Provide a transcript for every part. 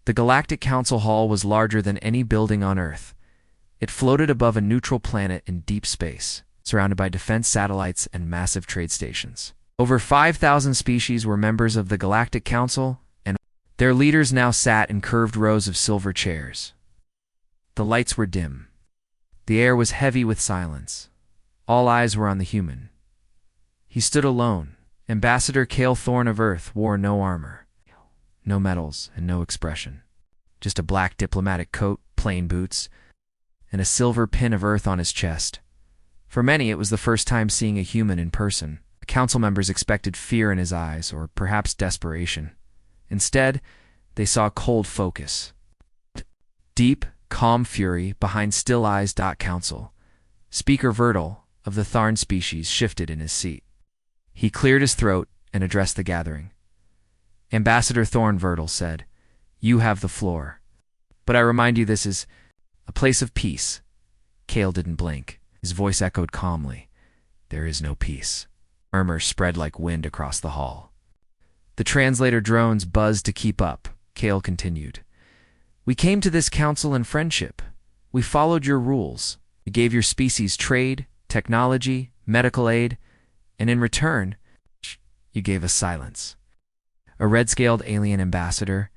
The Galactic Council Hall was larger than any building on Earth. It floated above a neutral planet in deep space, surrounded by defense satellites and massive trade stations. Over 5,000 species were members of the Galactic Council, and their leaders now sat in curved rows of silver chairs. The lights were dim. The air was heavy with silence. All eyes were on the human. He stood alone. Ambassador Cale Thorne of Earth wore no armor, no medals, and no expression. Just a black diplomatic coat, plain boots, and a silver pin of Earth on his chest. For many, it was the first time seeing a human in person. The council members expected fear in his eyes, or perhaps desperation. Instead, they saw cold focus. Deep, calm fury behind still eyes. Council. Speaker Vertil, of the Tharn species, shifted in his seat. He cleared his throat and addressed the gathering. Ambassador Thorne, Vertil said, "You have the floor. But I remind you this is a place of peace." Cale didn't blink. His voice echoed calmly. "There is no peace." Murmurs spread like wind across the hall. The translator drones buzzed to keep up. Cale continued. "We came to this council in friendship. We followed your rules. You gave your species trade, technology, medical aid, and in return, you gave us silence." A red-scaled alien ambassador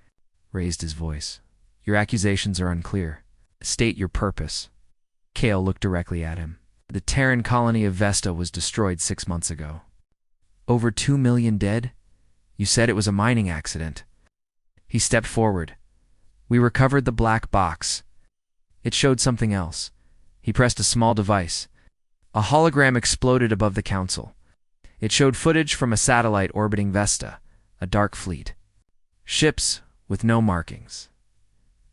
raised his voice. "Your accusations are unclear. State your purpose." Cale looked directly at him. "The Terran colony of Vesta was destroyed 6 months ago. Over 2 million dead? You said it was a mining accident." He stepped forward. "We recovered the black box. It showed something else." He pressed a small device. A hologram exploded above the council. It showed footage from a satellite orbiting Vesta, a dark fleet. Ships with no markings.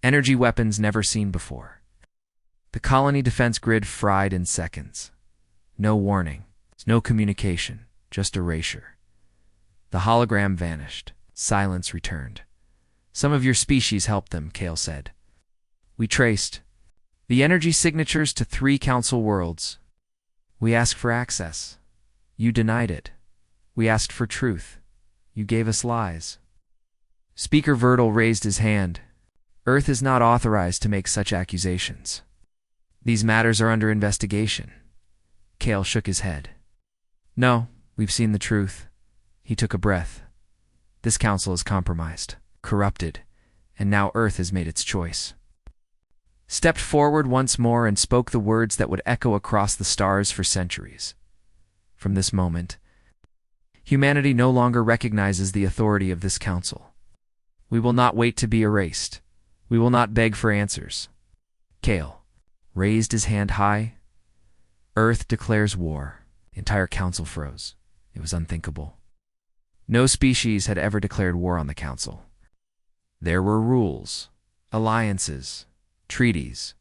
Energy weapons never seen before. The colony defense grid fried in seconds. No warning, no communication, just erasure. The hologram vanished. Silence returned. "Some of your species helped them," Cale said. "We traced the energy signatures to 3 council worlds. We asked for access. You denied it. We asked for truth. You gave us lies." Speaker Vertil raised his hand. "Earth is not authorized to make such accusations. These matters are under investigation." Cale shook his head. "No, we've seen the truth." He took a breath. "This council is compromised, corrupted, and now Earth has made its choice." Stepped forward once more and spoke the words that would echo across the stars for centuries. "From this moment, humanity no longer recognizes the authority of this council. We will not wait to be erased. We will not beg for answers." Cale raised his hand high. "Earth declares war." The entire council froze. It was unthinkable. No species had ever declared war on the council. There were rules, alliances, treaties,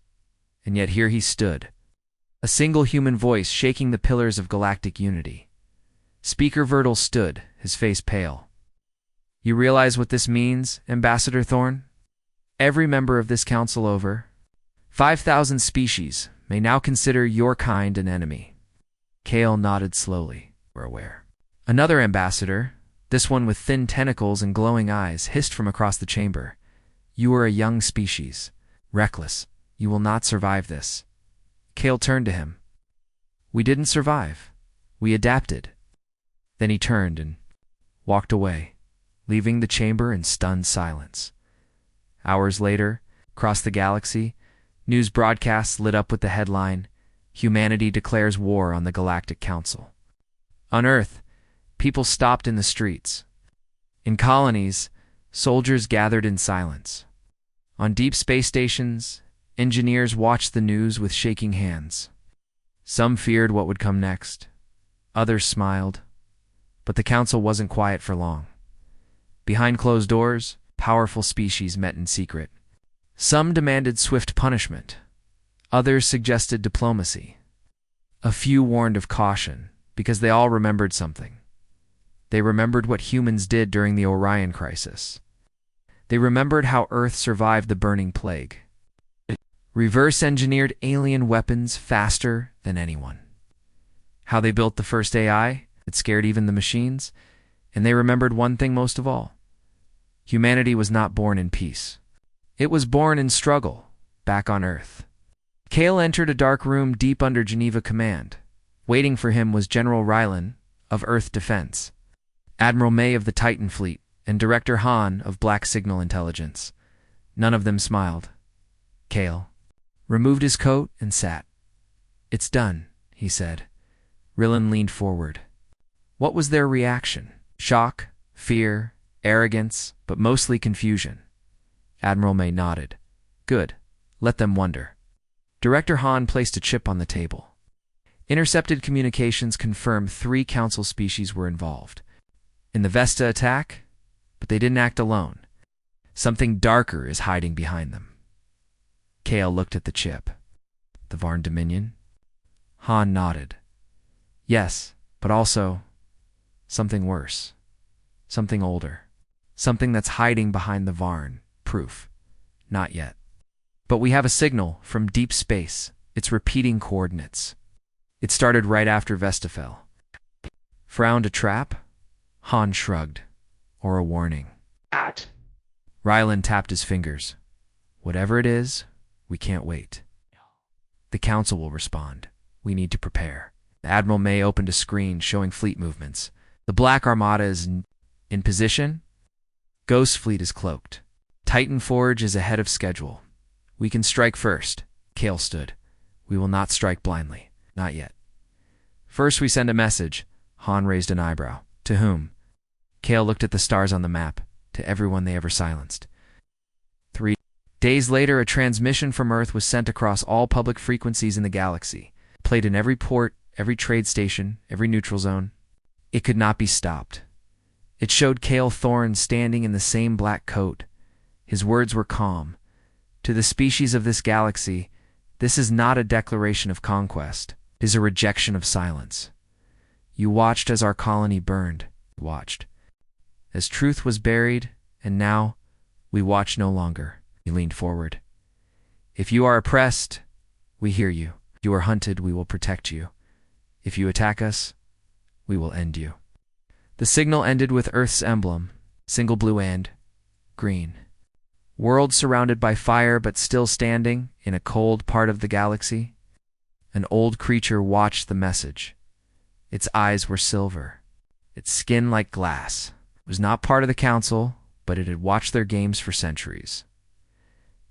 and yet here he stood, a single human voice shaking the pillars of galactic unity. Speaker Vertil stood, his face pale. "You realize what this means, Ambassador Thorne? Every member of this council over 5,000 species may now consider your kind an enemy." Cale nodded slowly. "We're aware." Another ambassador, this one with thin tentacles and glowing eyes, hissed from across the chamber. "You are a young species. Reckless. You will not survive this." Cale turned to him. "We didn't survive. We adapted." Then he turned and walked away, leaving the chamber in stunned silence. Hours later, across the galaxy, news broadcasts lit up with the headline, "Humanity declares war on the Galactic Council." On Earth, people stopped in the streets. In colonies, soldiers gathered in silence. On deep space stations, engineers watched the news with shaking hands. Some feared what would come next. Others smiled. But the council wasn't quiet for long. Behind closed doors, powerful species met in secret. Some demanded swift punishment. Others suggested diplomacy. A few warned of caution, because they all remembered something. They remembered what humans did during the Orion crisis. They remembered how Earth survived the burning plague. Reverse-engineered alien weapons faster than anyone. How they built the first AI that scared even the machines. And they remembered one thing most of all. Humanity was not born in peace. It was born in struggle, back on Earth. Kale entered a dark room deep under Geneva Command. Waiting for him was General Rylan of Earth Defense, Admiral May of the Titan Fleet, and Director Han of Black Signal Intelligence. None of them smiled. Kale removed his coat and sat. "It's done," he said. Rylan leaned forward. What was their reaction? Shock, fear, arrogance, but mostly confusion. Admiral May nodded. "Good. Let them wonder." Director Han placed a chip on the table. Intercepted communications confirmed 3 Council species were involved in the Vesta attack, but they didn't act alone. Something darker is hiding behind them. Kale looked at the chip. The Varn Dominion? Han nodded. Yes, but also something worse. Something older. Something that's hiding behind the Varn. Proof. Not yet. But we have a signal from deep space. It's repeating coordinates. It started right after Vesta fell. Frowned a trap? Han shrugged. Or a warning. Rylan tapped his fingers. Whatever it is, we can't wait. The Council will respond. We need to prepare. Admiral May opened a screen showing fleet movements. The Black Armada is in position. Ghost Fleet is cloaked. Titan Forge is ahead of schedule. We can strike first. Kale stood. We will not strike blindly. Not yet. First we send a message. Han raised an eyebrow. To whom? Kale looked at the stars on the map. To everyone they ever silenced. 3 days later, a transmission from Earth was sent across all public frequencies in the galaxy. Played in every port, every trade station, every neutral zone. It could not be stopped. It showed Kale Thorne standing in the same black coat. His words were calm. To the species of this galaxy, this is not a declaration of conquest. It is a rejection of silence. You watched as our colony burned. You watched. As truth was buried, and now, we watch no longer. He leaned forward. If you are oppressed, we hear you. If you are hunted, we will protect you. If you attack us, we will end you. The signal ended with Earth's emblem, single blue and green. World surrounded by fire but still standing in a cold part of the galaxy. An old creature watched the message. Its eyes were silver, its skin like glass. It was not part of the Council, but it had watched their games for centuries.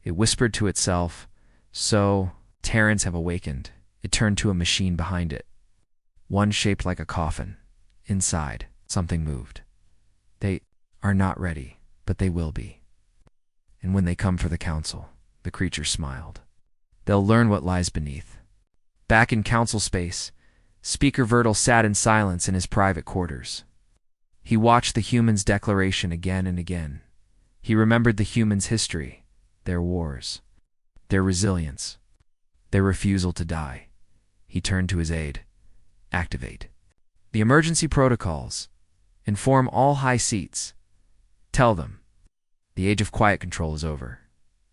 It whispered to itself, so Terrans have awakened. It turned to a machine behind it. One shaped like a coffin. Inside, something moved. They are not ready, but they will be. And when they come for the Council, the creature smiled. They'll learn what lies beneath. Back in Council space, Speaker Vertil sat in silence in his private quarters. He watched the humans' declaration again and again. He remembered the humans' history, their wars, their resilience, their refusal to die. He turned to his aide. Activate the emergency protocols. Inform all high seats. Tell them. The age of quiet control is over.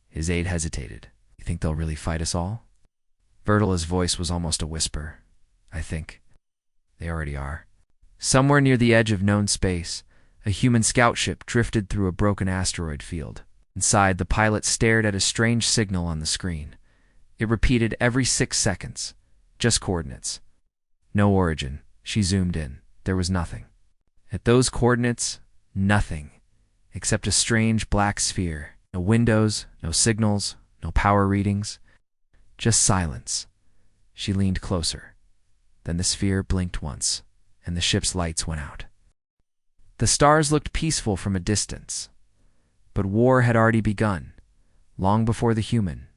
His aide hesitated. You think they'll really fight us all? Vertil's voice was almost a whisper. I think. They already are. Somewhere near the edge of known space, a human scout ship drifted through a broken asteroid field. Inside, the pilot stared at a strange signal on the screen. It repeated every 6 seconds. Just coordinates. No origin. She zoomed in. There was nothing. At those coordinates, nothing. Except a strange black sphere. No windows, no signals, no power readings. Just silence. She leaned closer. Then the sphere blinked once, and the ship's lights went out. The stars looked peaceful from a distance. But war had already begun, long before the human.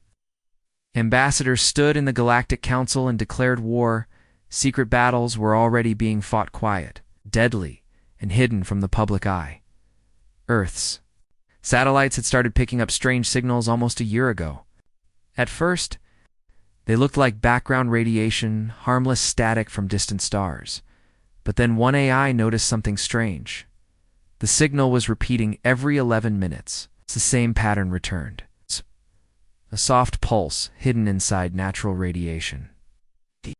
Ambassadors stood in the Galactic Council and declared war. Secret battles were already being fought quiet, deadly, and hidden from the public eye. Earth's satellites had started picking up strange signals almost a year ago. At first, they looked like background radiation, harmless static from distant stars. But then one AI noticed something strange. The signal was repeating every 11 minutes. The same pattern returned. A soft pulse hidden inside natural radiation. The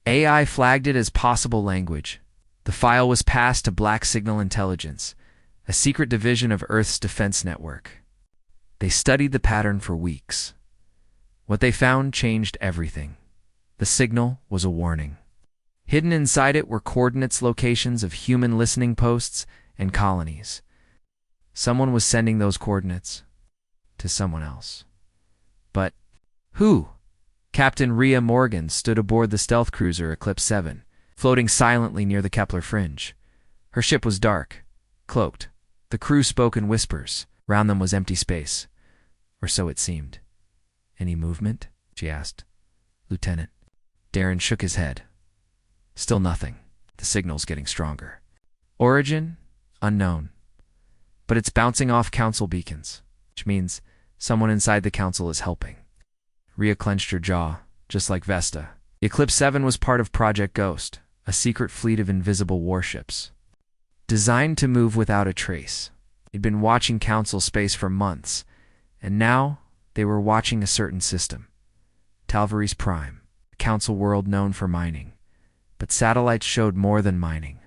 AI flagged it as possible language. The file was passed to Black Signal Intelligence, a secret division of Earth's defense network. They studied the pattern for weeks. What they found changed everything. The signal was a warning. Hidden inside it were coordinates, locations of human listening posts and colonies. Someone was sending those coordinates to someone else. But who? Captain Rhea Morgan stood aboard the stealth cruiser Eclipse 7, floating silently near the Kepler fringe. Her ship was dark, cloaked. The crew spoke in whispers. Round them was empty space. Or so it seemed. "Any movement?" she asked. "Lieutenant." Darren shook his head. "Still nothing. The signal's getting stronger. Origin? Unknown. But it's bouncing off council beacons, which means someone inside the council is helping." Rhea clenched her jaw, just like Vesta. The Eclipse 7 was part of Project Ghost, a secret fleet of invisible warships. Designed to move without a trace. They'd been watching council space for months, and now they were watching a certain system. Talvaris Prime, a council world known for mining. But satellites showed more than mining.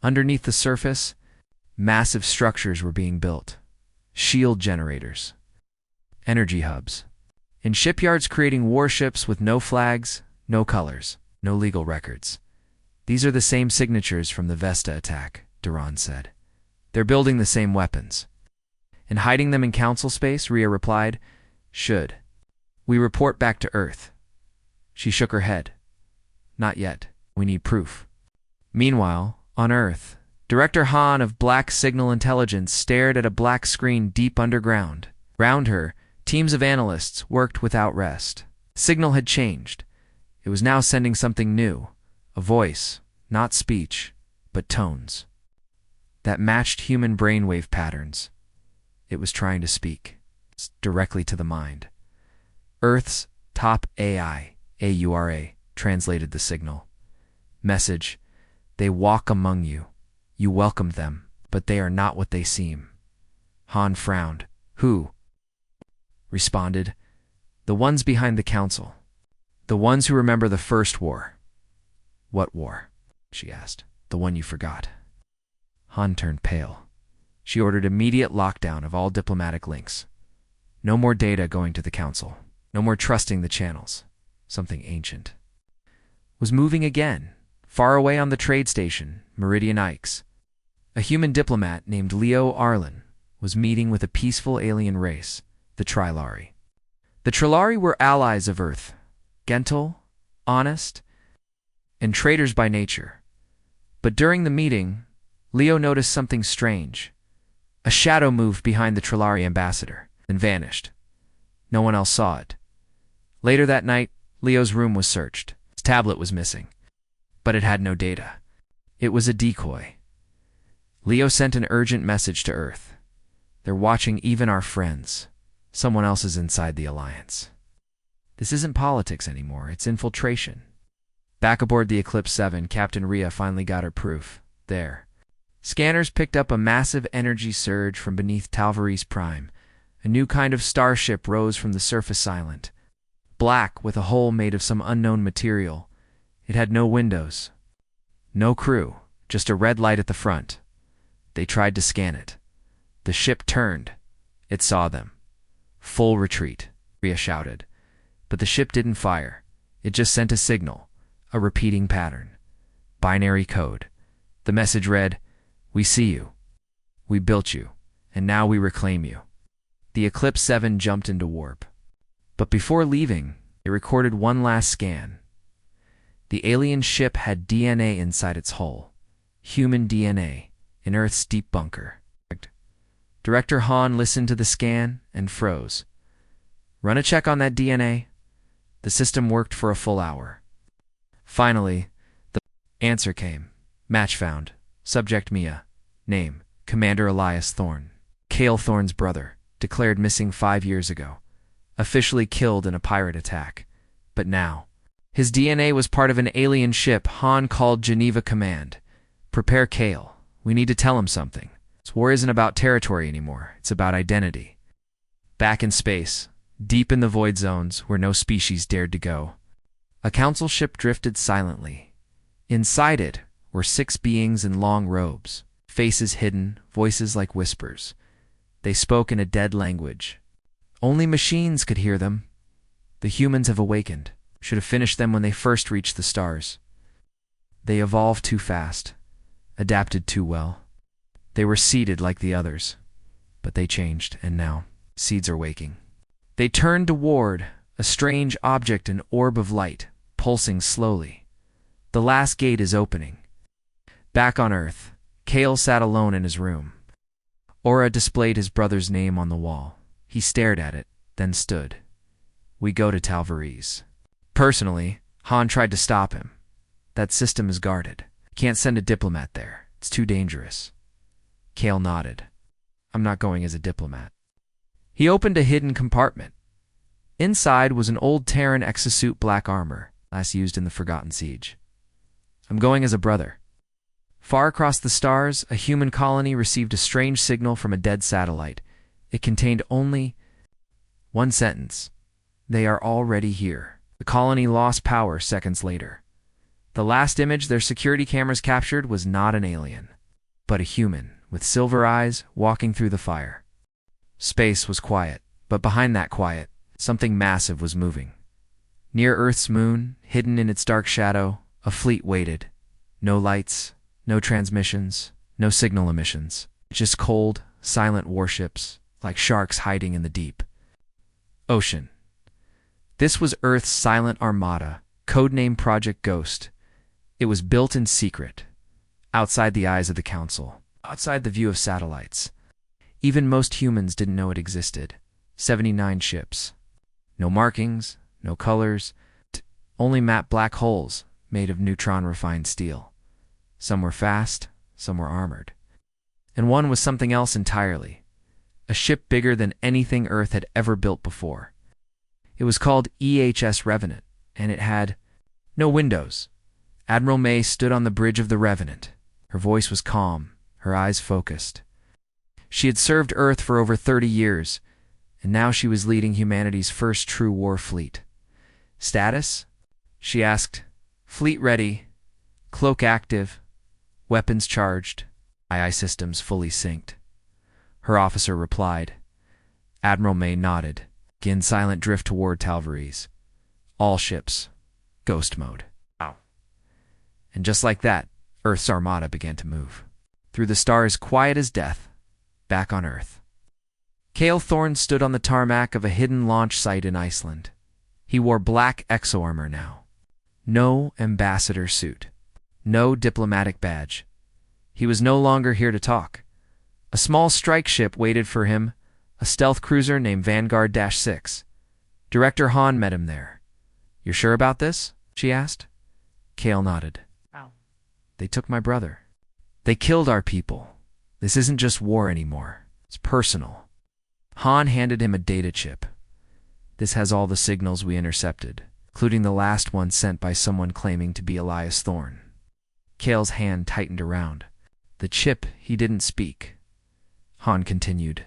Underneath the surface, massive structures were being built. Shield generators. Energy hubs. In shipyards creating warships with no flags, no colors, no legal records. "These are the same signatures from the Vesta attack," Duran said. "They're building the same weapons." "And hiding them in council space," Rhea replied. "Should we report back to Earth?" She shook her head. "Not yet. We need proof." Meanwhile, on Earth, Director Hahn of Black Signal Intelligence stared at a black screen deep underground. Round her, teams of analysts worked without rest. Signal had changed. It was now sending something new. A voice, not speech, but tones. That matched human brainwave patterns. It was trying to speak, directly to the mind. Earth's top AI, AURA, translated the signal. Message: "They walk among you. You welcomed them, but they are not what they seem." Hahn frowned. "Who?" Responded, "The ones behind the council. The ones who remember the first war." "What war?" she asked. "The one you forgot." Hahn turned pale. She ordered immediate lockdown of all diplomatic links. No more data going to the council. No more trusting the channels. Something ancient was moving again. Far away on the trade station, Meridian Ikes, a human diplomat named Leo Arlen was meeting with a peaceful alien race, the Trilari. The Trilari were allies of Earth, gentle, honest, and traitors by nature. But during the meeting, Leo noticed something strange. A shadow moved behind the Trilari ambassador, then vanished. No one else saw it. Later that night, Leo's room was searched. His tablet was missing, but it had no data. It was a decoy. Leo sent an urgent message to Earth. "They're watching even our friends. Someone else is inside the Alliance." This isn't politics anymore, it's infiltration. Back aboard the Eclipse 7, Captain Rhea finally got her proof. There. Scanners picked up a massive energy surge from beneath Talvaris Prime. A new kind of starship rose from the surface silent. Black, with a hull made of some unknown material. It had no windows. No crew, just a red light at the front. They tried to scan it. The ship turned. It saw them. "Full retreat," Rhea shouted. But the ship didn't fire. It just sent a signal, a repeating pattern. Binary code. The message read, "We see you. We built you, and now we reclaim you." The Eclipse 7 jumped into warp. But before leaving, it recorded one last scan. The alien ship had DNA inside its hull. Human DNA, in Earth's deep bunker. Director Hahn listened to the scan and froze. "Run a check on that DNA." The system worked for a full hour. Finally, the answer came. Match found. Subject Mia. Name: Commander Elias Thorne. Cale Thorne's brother. Declared missing 5 years ago. Officially killed in a pirate attack. But now, his DNA was part of an alien ship Hahn called Geneva Command. "Prepare Cale. We need to tell him something. This war isn't about territory anymore. It's about identity." Back in space, deep in the void zones where no species dared to go, a council ship drifted silently. Inside it were 6 beings in long robes, faces hidden, voices like whispers. They spoke in a dead language. Only machines could hear them. The humans have awakened. Should have finished them when they first reached the stars. They evolved too fast, adapted too well. They were seeded like the others, but they changed, and now seeds are waking. They turned toward a strange object, an orb of light, pulsing slowly. The last gate is opening. Back on Earth, Kale sat alone in his room. Aura displayed his brother's name on the wall. He stared at it, then stood. We go to Talvarese. Personally, Han tried to stop him. That system is guarded. Can't send a diplomat there. It's too dangerous. Kale nodded. I'm not going as a diplomat. He opened a hidden compartment. Inside was an old Terran exosuit, black armor, last used in the Forgotten Siege. I'm going as a brother. Far across the stars, a human colony received a strange signal from a dead satellite. It contained only one sentence. They are already here. The colony lost power seconds later. The last image their security cameras captured was not an alien, but a human with silver eyes walking through the fire. Space was quiet, but behind that quiet, something massive was moving. Near Earth's moon, hidden in its dark shadow, a fleet waited. No lights, no transmissions, no signal emissions. Just cold, silent warships, like sharks hiding in the deep ocean. This was Earth's silent armada, codename Project Ghost. It was built in secret, outside the eyes of the Council, outside the view of satellites. Even most humans didn't know it existed. 79 ships. No markings, no colors, only matte black holes made of neutron-refined steel. Some were fast, some were armored. And one was something else entirely. A ship bigger than anything Earth had ever built before. It was called EHS Revenant, and it had no windows. Admiral May stood on the bridge of the Revenant. Her voice was calm, her eyes focused. She had served Earth for over 30 years, and now she was leading humanity's first true war fleet. Status? She asked. Fleet ready, cloak active, weapons charged, II systems fully synced. Her officer replied. Admiral May nodded. Begin silent drift toward Talvarese. All ships, ghost mode. Wow. And just like that, Earth's armada began to move. Through the stars quiet as death, back on Earth. Kale Thorne stood on the tarmac of a hidden launch site in Iceland. He wore black exo-armor now. No ambassador suit. No diplomatic badge. He was no longer here to talk. A small strike ship waited for him, a stealth cruiser named Vanguard-6. Director Han met him there. You're sure about this? She asked. Kale nodded. Wow. They took my brother. They killed our people. This isn't just war anymore. It's personal. Han handed him a data chip. This has all the signals we intercepted, including the last one sent by someone claiming to be Elias Thorne. Kale's hand tightened around. The chip, he didn't speak. Han continued.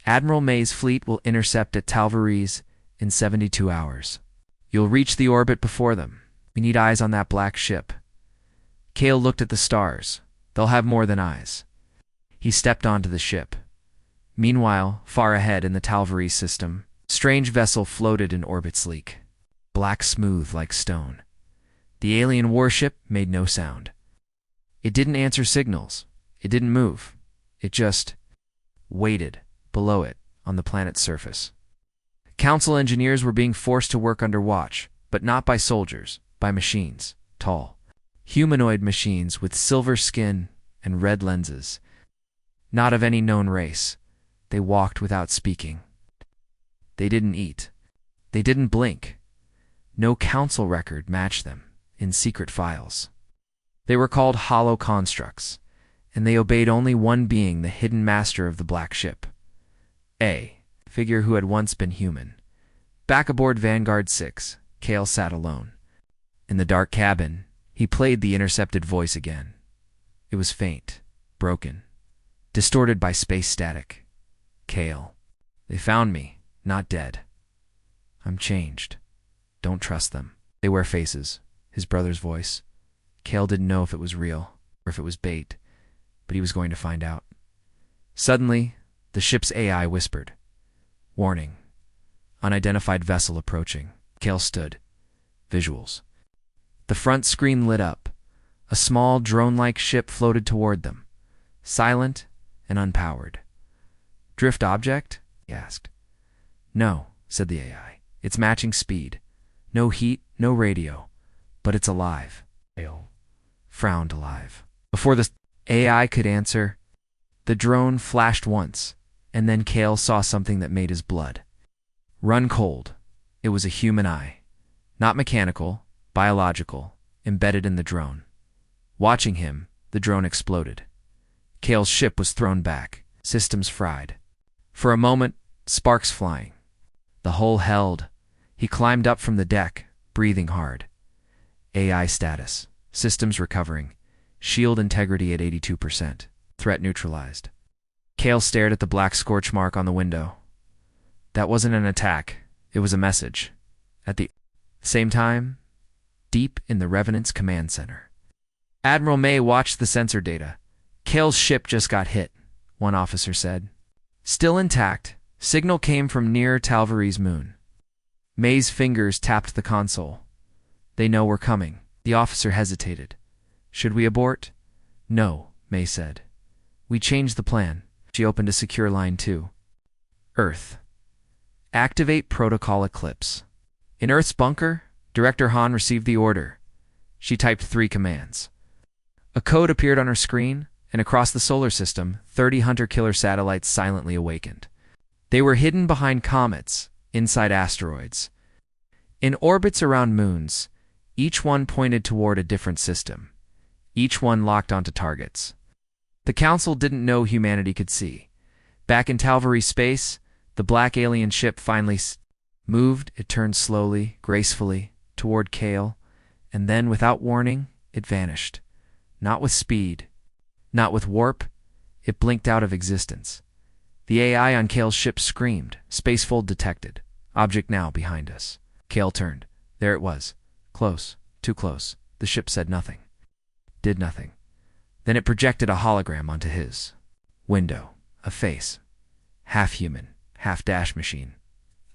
Admiral May's fleet will intercept at Talvarese in 72 hours. You'll reach the orbit before them. We need eyes on that black ship. Kale looked at the stars. They'll have more than eyes. He stepped onto the ship. Meanwhile, far ahead in the Talvarese system, a strange vessel floated in orbit sleek, black smooth like stone. The alien warship made no sound. It didn't answer signals. It didn't move. It just waited below it on the planet's surface. Council engineers were being forced to work under watch, but not by soldiers, by machines, tall, humanoid machines with silver skin and red lenses. Not of any known race. They walked without speaking. They didn't eat. They didn't blink. No council record matched them in secret files. They were called hollow constructs, and they obeyed only one being, the hidden master of the black ship. A figure who had once been human. Back aboard Vanguard-6, Kale sat alone. In the dark cabin, he played the intercepted voice again. It was faint, broken, distorted by space static. Kale. They found me, not dead. I'm changed. Don't trust them. They wear faces. His brother's voice. Kale didn't know if it was real or if it was bait, but he was going to find out. Suddenly, The ship's AI whispered. Warning. Unidentified vessel approaching. Kale stood. Visuals. The front screen lit up. A small drone-like ship floated toward them, silent and unpowered. Drift object? He asked. No, said the AI. It's matching speed. No heat, no radio. But it's alive. Kale frowned. Alive. Before the AI could answer, the drone flashed once, and then Kale saw something that made his blood run cold. It was a human eye. Not mechanical, biological, embedded in the drone. Watching him, the drone exploded. Kale's ship was thrown back, systems fried. For a moment, sparks flying. The hull held. He climbed up from the deck, breathing hard. AI status. Systems recovering. Shield integrity at 82%. Threat neutralized. Kale stared at the black scorch mark on the window. That wasn't an attack. It was a message. At the same time, deep in the Revenant's command center, Admiral May watched the sensor data. Kale's ship just got hit, one officer said. Still intact, signal came from near Talvari's moon. May's fingers tapped the console. They know we're coming. The officer hesitated. Should we abort? No, May said. We changed the plan. She opened a secure line too. Earth. Activate Protocol Eclipse. In Earth's bunker, Director Han received the order. She typed 3 commands. A code appeared on her screen, and across the solar system, 30 hunter-killer satellites silently awakened. They were hidden behind comets, inside asteroids. In orbits around moons, each one pointed toward a different system. Each one locked onto targets. The Council didn't know humanity could see. Back in Talvari space, the black alien ship finally moved. It turned slowly, gracefully, toward Kale, and then, without warning, it vanished. Not with speed, not with warp, it blinked out of existence. The AI on Kale's ship screamed. Spacefold detected. Object now behind us. Kale turned. There it was. Close. Too close. The ship said nothing. Did nothing. Then it projected a hologram onto his window. A face. Half human, half dash machine.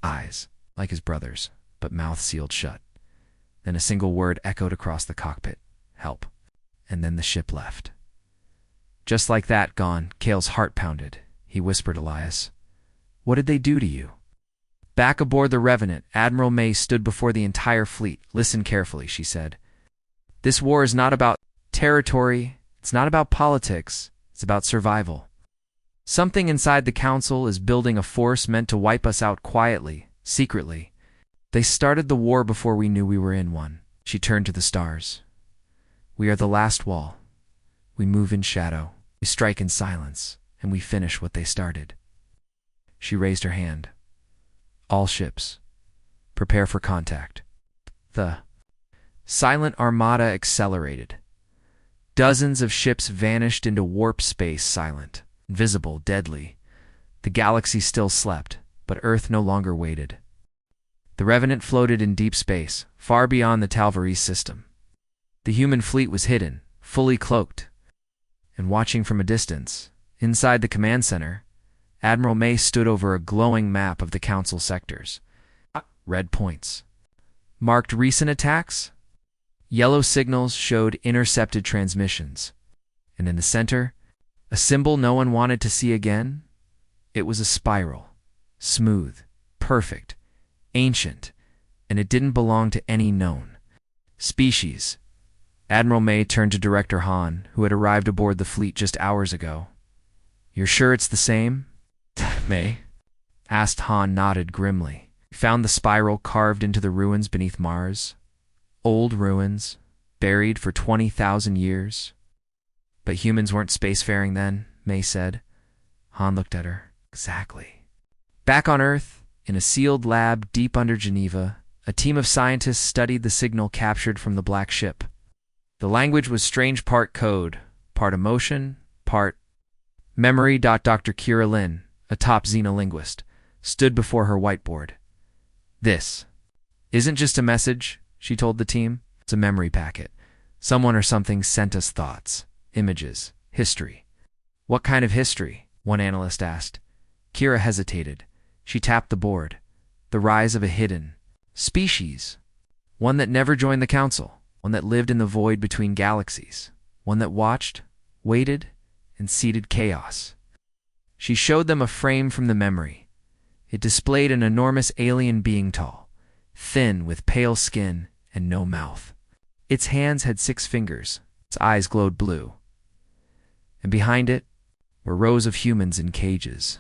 Eyes, like his brother's, but mouth sealed shut. Then a single word echoed across the cockpit. Help. And then the ship left. Just like that, gone. Kale's heart pounded. He whispered Elias. What did they do to you? Back aboard the Revenant, Admiral May stood before the entire fleet. Listen carefully, she said. This war is not about territory. It's not about politics. It's about survival. Something inside the Council is building a force meant to wipe us out quietly, secretly. They started the war before we knew we were in one. She turned to the stars. We are the last wall. We move in shadow. We strike in silence. And we finish what they started. She raised her hand. All ships, prepare for contact. The silent armada accelerated. Dozens of ships vanished into warp space, silent, invisible, deadly. The galaxy still slept, but Earth no longer waited. The Revenant floated in deep space, far beyond the Talvari system. The human fleet was hidden, fully cloaked. And watching from a distance, inside the command center, Admiral May stood over a glowing map of the Council sectors. Red points marked recent attacks. Yellow signals showed intercepted transmissions. And in the center, a symbol no one wanted to see again. It was a spiral. Smooth, perfect, ancient, and it didn't belong to any known species. Admiral May turned to Director Han, who had arrived aboard the fleet just hours ago. You're sure it's the same? May asked. Han nodded grimly. He found the spiral carved into the ruins beneath Mars. Old ruins, buried for 20,000 years. But humans weren't spacefaring then, May said. Han looked at her. Exactly. Back on Earth, in a sealed lab deep under Geneva, a team of scientists studied the signal captured from the black ship. The language was strange, part code, part emotion, part memory. Dr. Kira Lin, a top xenolinguist, stood before her whiteboard. This isn't just a message, she told the team. It's a memory packet. Someone or something sent us thoughts, images, history. What kind of history? One analyst asked. Kira hesitated. She tapped the board. The rise of a hidden species. One that never joined the council. One that lived in the void between galaxies. One that watched, waited, and seeded chaos. She showed them a frame from the memory. It displayed an enormous alien being, tall, thin, with pale skin and no mouth. Its hands had 6 fingers. Its eyes glowed blue. And behind it were rows of humans in cages.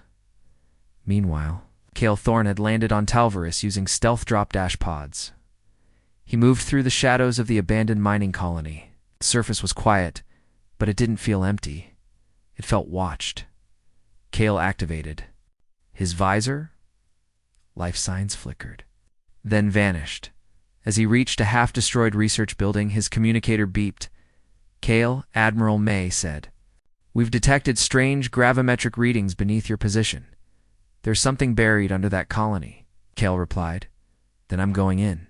Meanwhile, Cale Thorne had landed on Talvaris using stealth drop-dash pods. He moved through the shadows of the abandoned mining colony. The surface was quiet, but it didn't feel empty. It felt watched. Cale activated. His visor, life signs flickered, then vanished. As he reached a half-destroyed research building, his communicator beeped. Cale, Admiral May said, "We've detected strange gravimetric readings beneath your position. There's something buried under that colony," Cale replied. "Then I'm going in."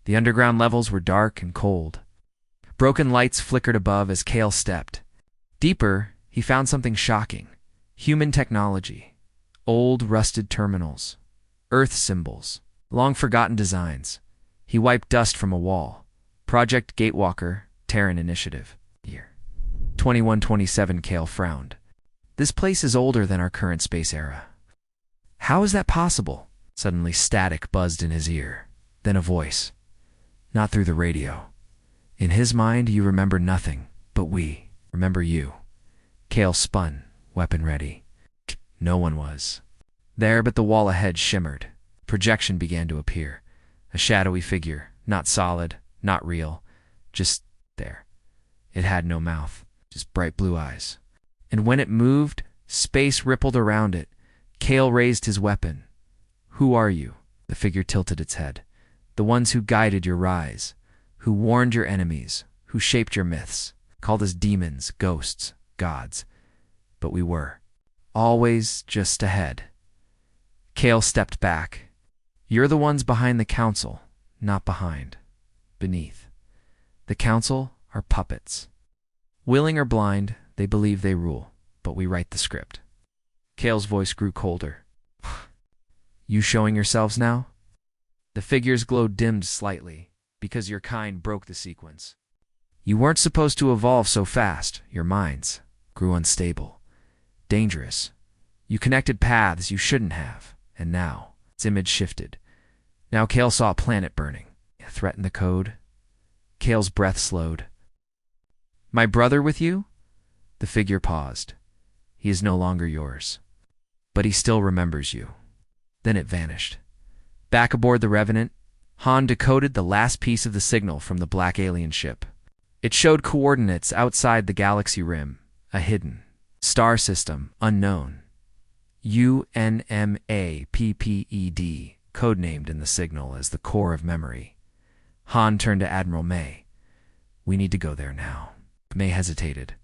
The underground levels were dark and cold. Broken lights flickered above as Cale stepped. Deeper, he found something shocking. Human technology. Old, rusted terminals. Earth symbols. Long-forgotten designs. He wiped dust from a wall. Project Gatewalker, Terran Initiative. Year 2127. Cale frowned. This place is older than our current space era. How is that possible? Suddenly static buzzed in his ear. Then a voice. Not through the radio. In his mind, you remember nothing, but we remember you. Cale spun, weapon ready. No one was there, but the wall ahead shimmered. Projection began to appear. A shadowy figure, not solid, not real, just there. It had no mouth, just bright blue eyes. And when it moved, space rippled around it. Cale raised his weapon. "Who are you?" The figure tilted its head. "The ones who guided your rise, who warned your enemies, who shaped your myths, called us demons, ghosts, gods. But we were always just ahead." Cale stepped back. "You're the ones behind the council, not behind. Beneath. The council are puppets. Willing or blind, they believe they rule, but we write the script." Cale's voice grew colder. "You showing yourselves now?" The figure's glow dimmed slightly, because your kind broke the sequence. "You weren't supposed to evolve so fast. Your minds grew unstable. Dangerous. You connected paths you shouldn't have, and now..." Its image shifted. Now Cale saw a planet burning. Threatened the code. Cale's breath slowed. "My brother with you?" The figure paused. "He is no longer yours. But he still remembers you." Then it vanished. Back aboard the Revenant, Han decoded the last piece of the signal from the black alien ship. It showed coordinates outside the galaxy rim, a hidden star system, unknown. UNMAPPED, codenamed in the signal as the core of memory. Han turned to Admiral May. "We need to go there now." May hesitated.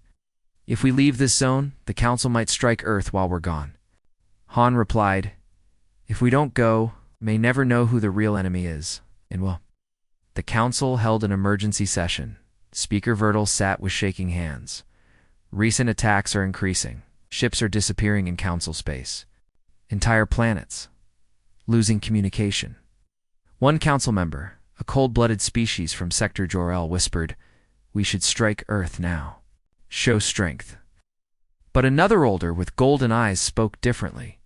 "If we leave this zone, the Council might strike Earth while we're gone." Han replied, "If we don't go, may never know who the real enemy is, and well." The Council held an emergency session. Speaker Vertil sat with shaking hands. "Recent attacks are increasing. Ships are disappearing in Council space. Entire planets losing communication." One Council member, a cold-blooded species from Sector Jor-El, whispered, "We should strike Earth now. Show strength." But another older with golden eyes spoke differently.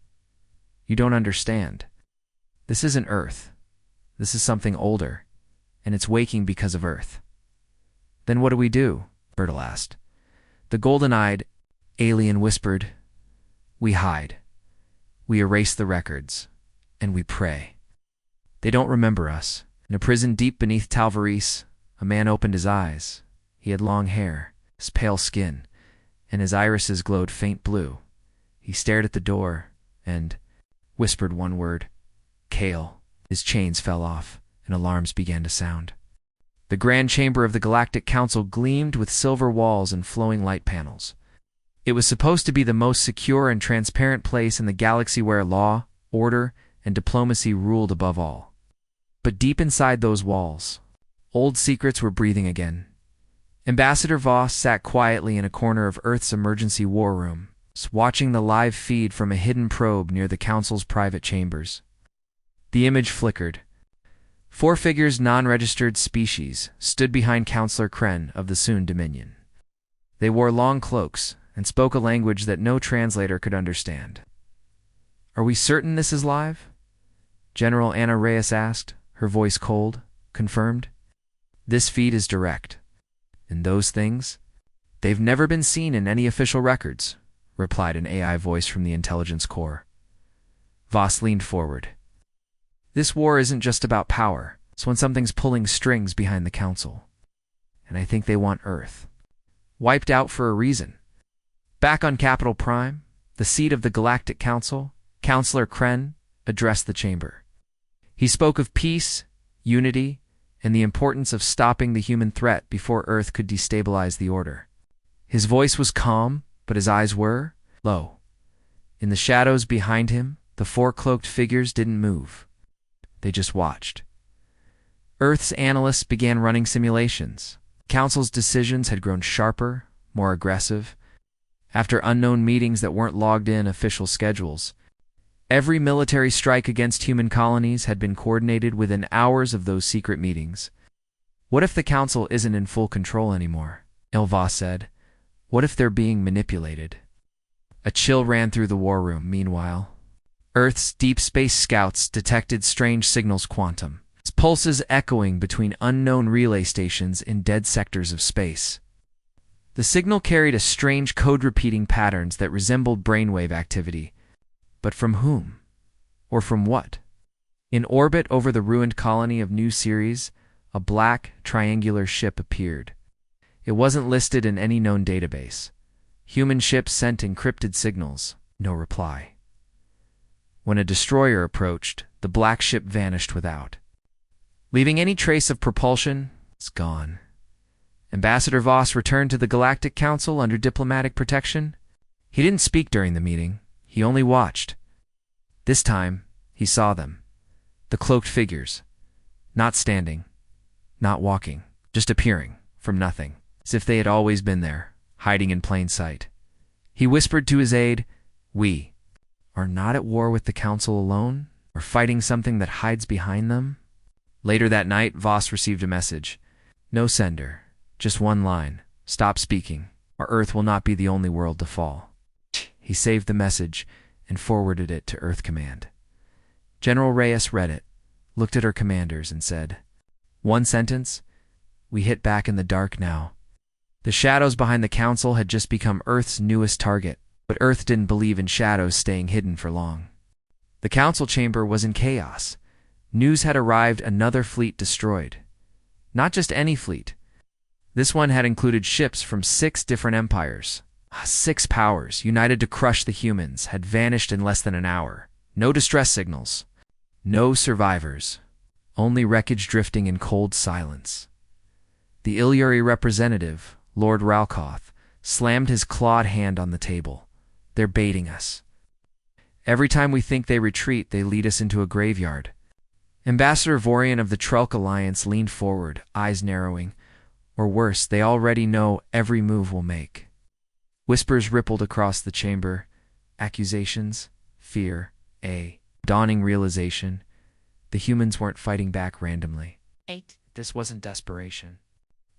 "You don't understand. This isn't Earth. This is something older, and it's waking because of Earth." "Then what do we do?" Vertil asked. The golden-eyed alien whispered, "We hide. We erase the records, and we pray. They don't remember us." In a prison deep beneath Talvaris, a man opened his eyes. He had long hair, his pale skin, and his irises glowed faint blue. He stared at the door and whispered one word, "Cale." His chains fell off, and alarms began to sound. The grand chamber of the Galactic Council gleamed with silver walls and flowing light panels. It was supposed to be the most secure and transparent place in the galaxy where law, order, and diplomacy ruled above all. But deep inside those walls, old secrets were breathing again. Ambassador Voss sat quietly in a corner of Earth's emergency war room, watching the live feed from a hidden probe near the council's private chambers. The image flickered. 4 figures, non-registered species, stood behind Counselor Kren of the Soon Dominion. They wore long cloaks and spoke a language that no translator could understand. "Are we certain this is live?" General Anna Reyes asked, her voice cold. "Confirmed." "This feed is direct." "And those things?" "They've never been seen in any official records," replied an AI voice from the intelligence corps. Voss leaned forward. "This war isn't just about power. It's when something's pulling strings behind the council. And I think they want Earth. Wiped out for a reason." Back on Capital Prime, the seat of the Galactic Council, Counselor Kren addressed the chamber. He spoke of peace, unity, and the importance of stopping the human threat before Earth could destabilize the order. His voice was calm, but his eyes were low. In the shadows behind him, the 4 cloaked figures didn't move. They just watched. Earth's analysts began running simulations. Council's decisions had grown sharper, more aggressive. After unknown meetings that weren't logged in official schedules, every military strike against human colonies had been coordinated within hours of those secret meetings. "What if the Council isn't in full control anymore?" Voss said. "What if they're being manipulated?" A chill ran through the war room. Meanwhile, Earth's deep space scouts detected strange signals quantum, its pulses echoing between unknown relay stations in dead sectors of space. The signal carried a strange code-repeating patterns that resembled brainwave activity. But from whom? Or from what? In orbit over the ruined colony of New Ceres, a black, triangular ship appeared. It wasn't listed in any known database. Human ships sent encrypted signals. No reply. When a destroyer approached, the black ship vanished without. Leaving any trace of propulsion, it's gone. Ambassador Voss returned to the Galactic Council under diplomatic protection. He didn't speak during the meeting. He only watched. This time, he saw them. The cloaked figures. Not standing. Not walking. Just appearing from nothing, as if they had always been there, hiding in plain sight. He whispered to his aide, "We are not at war with the Council alone, or fighting something that hides behind them." Later that night, Voss received a message. "No sender. Just one line. Stop speaking, or Earth will not be the only world to fall." He saved the message and forwarded it to Earth Command. General Reyes read it, looked at her commanders, and said, "One sentence. We hit back in the dark now." The shadows behind the Council had just become Earth's newest target, but Earth didn't believe in shadows staying hidden for long. The Council chamber was in chaos. News had arrived: another fleet destroyed. Not just any fleet. This one had included ships from 6 different empires. 6 powers, united to crush the humans, had vanished in less than an hour. No distress signals. No survivors. Only wreckage drifting in cold silence. The Illyuri representative, Lord Ralkoth, slammed his clawed hand on the table. "They're baiting us. Every time we think they retreat, they lead us into a graveyard." Ambassador Vorian of the Trelk Alliance leaned forward, eyes narrowing. Or worse, they already know every move we'll make. Whispers rippled across the chamber. Accusations, fear, a dawning realization. The humans weren't fighting back randomly. 8. This wasn't desperation.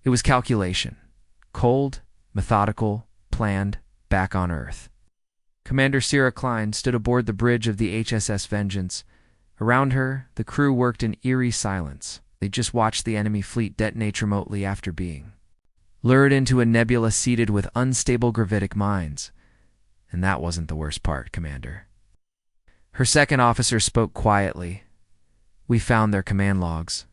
It was calculation. Cold, methodical, planned, back on Earth. Commander Sierra Klein stood aboard the bridge of the HSS Vengeance. Around her, the crew worked in eerie silence. They just watched the enemy fleet detonate remotely after being lured into a nebula seeded with unstable gravitic mines. And that wasn't the worst part, Commander. Her second officer spoke quietly. "We found their command logs.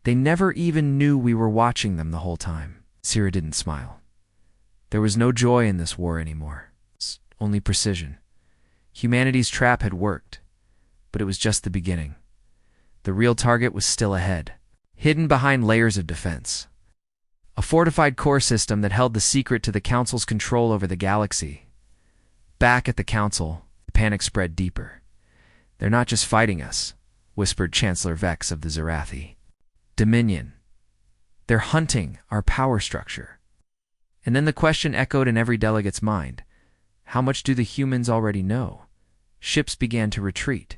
They never even knew we were watching them the whole time." Sierra didn't smile. There was no joy in this war anymore. Only precision. Humanity's trap had worked, but it was just the beginning. The real target was still ahead, hidden behind layers of defense. A fortified core system that held the secret to the Council's control over the galaxy. Back at the Council, the panic spread deeper. "They're not just fighting us," whispered Chancellor Vex of the Zerathi. "Dominion. They're hunting our power structure." And then the question echoed in every delegate's mind. How much do the humans already know? Ships began to retreat.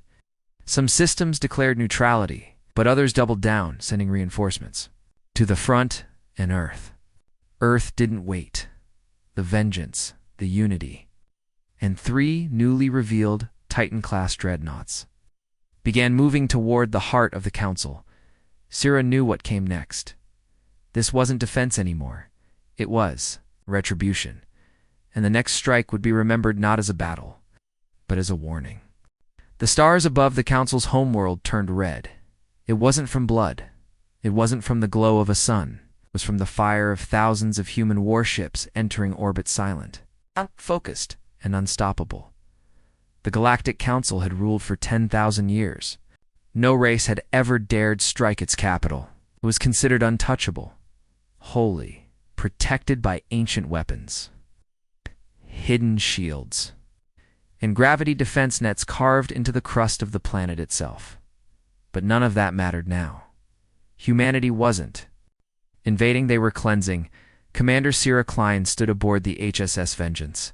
Some systems declared neutrality, but others doubled down, sending reinforcements. To the front and Earth. Earth didn't wait. The vengeance, the unity, and 3 newly revealed Titan-class dreadnoughts began moving toward the heart of the Council. Sira knew what came next. This wasn't defense anymore. It was retribution. And the next strike would be remembered not as a battle, but as a warning. The stars above the Council's homeworld turned red. It wasn't from blood. It wasn't from the glow of a sun. It was from the fire of thousands of human warships entering orbit silent, unfocused, and unstoppable. The Galactic Council had ruled for 10,000 years. No race had ever dared strike its capital. It was considered untouchable, holy, protected by ancient weapons, hidden shields, and gravity defense nets carved into the crust of the planet itself. But none of that mattered now. Humanity wasn't. Invading, they were cleansing. Commander Sira Klein stood aboard the HSS Vengeance.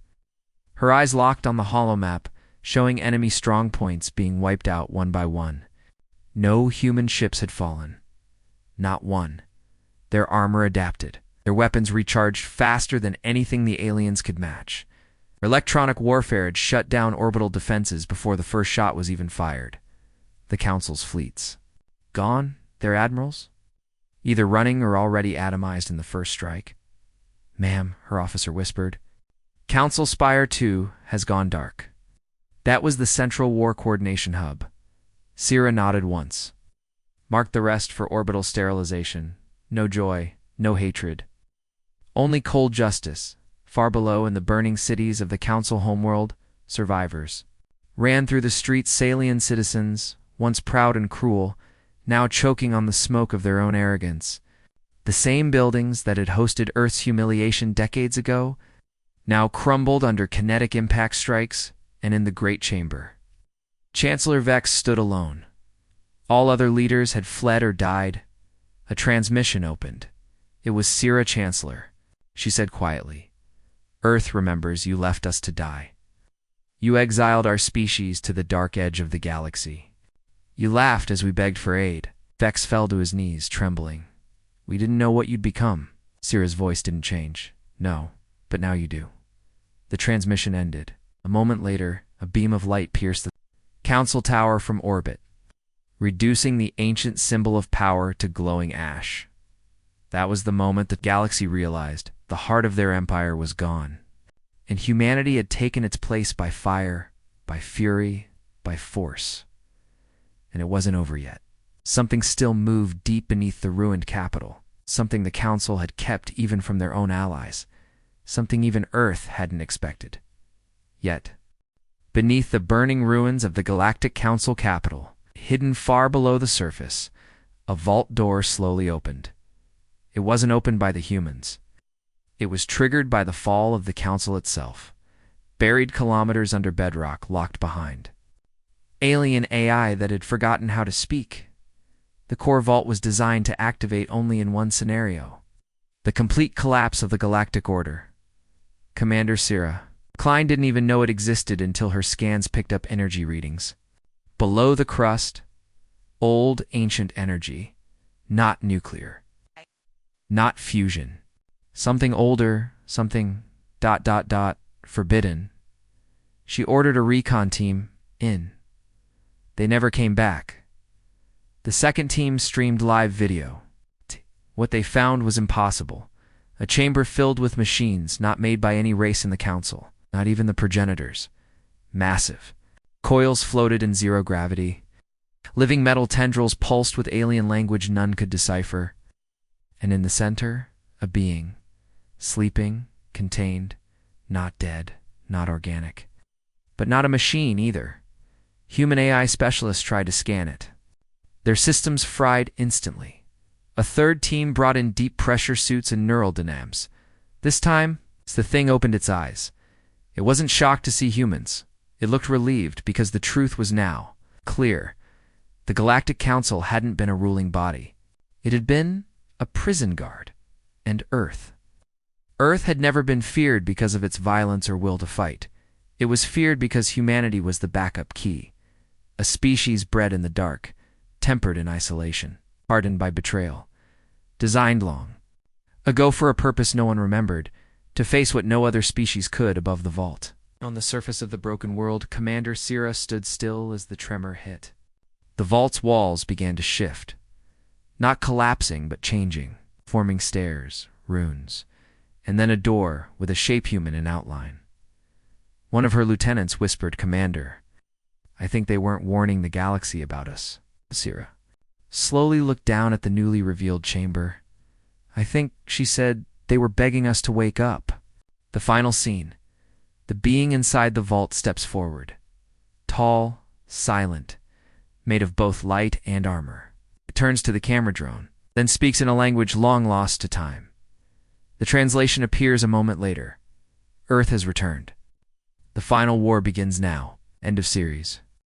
Her eyes locked on the holomap, showing enemy strong points being wiped out one by one. No human ships had fallen. Not one. Their armor adapted. Their weapons recharged faster than anything the aliens could match. Electronic warfare had shut down orbital defenses before the first shot was even fired. The Council's fleets. Gone, their admirals? Either running or already atomized in the first strike. "Ma'am," her officer whispered, "Council Spire 2 has gone dark." That was the Central War Coordination Hub. Sira nodded once. Marked the rest for orbital sterilization. No joy, no hatred. Only cold justice. Far below, in the burning cities of the Council homeworld, survivors ran through the streets. Salian citizens, once proud and cruel, now choking on the smoke of their own arrogance. The same buildings that had hosted Earth's humiliation decades ago now crumbled under kinetic impact strikes. And in the Great Chamber, Chancellor Vex stood alone. All other leaders had fled or died. A transmission opened. It was Sira Chancellor. She said quietly, "Earth remembers you left us to die. You exiled our species to the dark edge of the galaxy. You laughed as we begged for aid." Vex fell to his knees, trembling. "We didn't know what you'd become." Sira's voice didn't change. "No, but now you do." The transmission ended. A moment later, a beam of light pierced the Council Tower from orbit, reducing the ancient symbol of power to glowing ash. That was the moment the galaxy realized the heart of their empire was gone, and humanity had taken its place by fire, by fury, by force. And it wasn't over yet. Something still moved deep beneath the ruined capital, something the Council had kept even from their own allies, something even Earth hadn't expected. Yet, beneath the burning ruins of the Galactic Council capital, hidden far below the surface, a vault door slowly opened. It wasn't opened by the humans. It was triggered by the fall of the Council itself, buried kilometers under bedrock, locked behind. Alien AI that had forgotten how to speak. The core vault was designed to activate only in one scenario: the complete collapse of the galactic order. Commander Sira Klein didn't even know it existed until her scans picked up energy readings. Below the crust, old ancient energy, not nuclear, not fusion. Something older, something ... forbidden. She ordered a recon team in. They never came back. The second team streamed live video. What they found was impossible. A chamber filled with machines not made by any race in the Council. Not even the progenitors. Massive. Coils floated in zero gravity. Living metal tendrils pulsed with alien language none could decipher. And in the center, a being. Sleeping, contained, not dead, not organic. But not a machine either. Human AI specialists tried to scan it. Their systems fried instantly. A third team brought in deep pressure suits and neural dynams. This time, the thing opened its eyes. It wasn't shocked to see humans. It looked relieved because the truth was now clear. The Galactic Council hadn't been a ruling body. It had been a prison guard. And Earth. Earth had never been feared because of its violence or will to fight. It was feared because humanity was the backup key, a species bred in the dark, tempered in isolation, hardened by betrayal, designed long ago for a purpose no one remembered, to face what no other species could above the vault. On the surface of the broken world, Commander Sierra stood still as the tremor hit. The vault's walls began to shift, not collapsing but changing, forming stairs, runes, and then a door with a shape human in outline. One of her lieutenants whispered, "Commander, I think they weren't warning the galaxy about us." Sierra slowly looked down at the newly revealed chamber. "I think," she said, "they were begging us to wake up." The final scene. The being inside the vault steps forward. Tall, silent, made of both light and armor. It turns to the camera drone, then speaks in a language long lost to time. The translation appears a moment later. Earth has returned. The final war begins now. End of series.